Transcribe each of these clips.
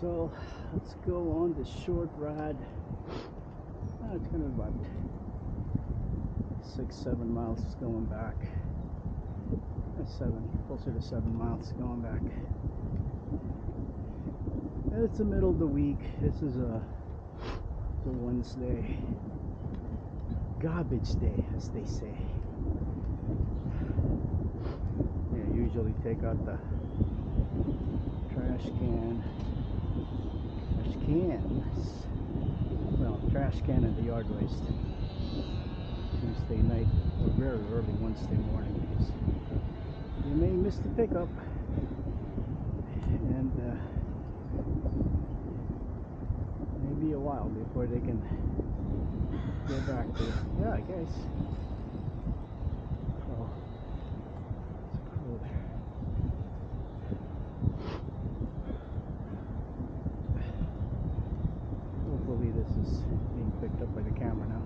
So let's go on the short ride. It's gonna be about 6-7 miles going back. 7, closer to 7 miles going back. And it's the middle of the week. This is the Wednesday, garbage day, as they say. Yeah, usually take out the trash cans. Well, trash can and the yard waste Tuesday night or very early Wednesday morning, because you may miss the pickup, and maybe a while before they can get back to it. Yeah, I guess. Oh, it's cool there. Hopefully this is being picked up by the camera now.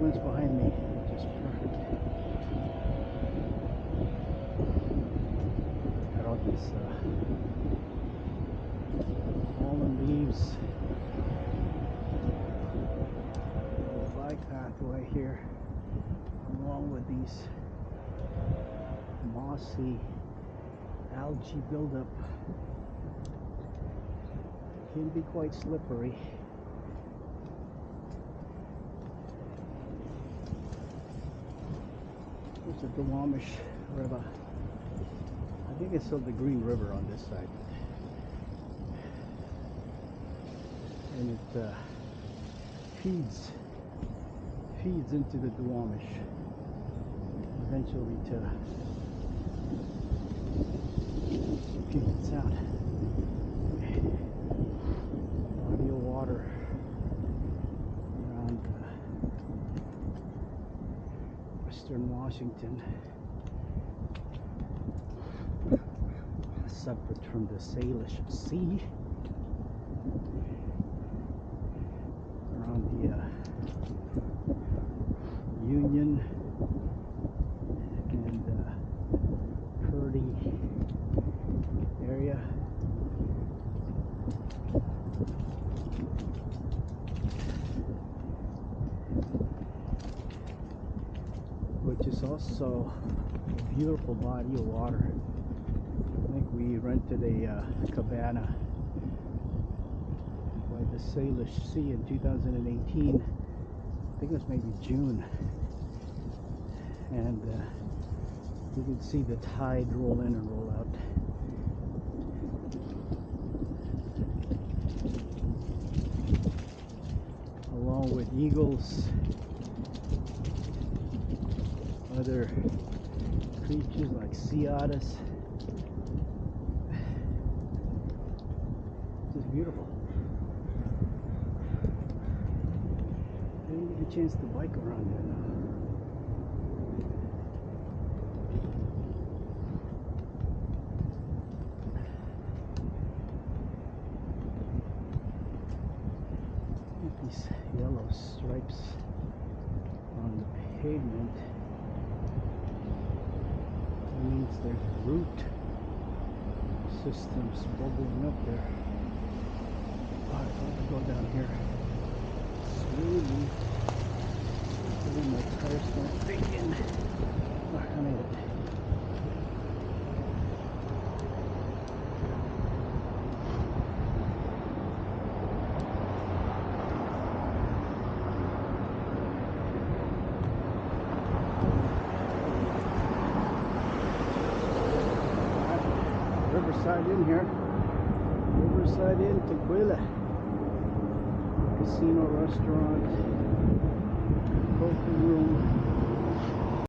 Behind me, which is perfect. Got all these fallen leaves. A bike pathway here, along with these mossy algae buildup. Can be quite slippery. There's the Duwamish River. I think it's still the Green River on this side, and it feeds into the Duwamish eventually to Puget Sound. Body of water around Western Washington, separate from the Salish Sea. Around the Union and Purdy area. Which is also a beautiful body of water. I think we rented a cabana by the Salish Sea in 2018. I think it was maybe June, and you can see the tide roll in and roll out. Along with eagles, other creatures like sea otters. It's just beautiful. Didn't get a chance to bike around there now. These yellow stripes on the pavement means there's root systems bubbling up there. Alright, let's go down here slowly. Hopefully my tires don't dig in. Alright, I made it. Riverside Inn here. Riverside Inn, Tequila. Casino, restaurant, poker room.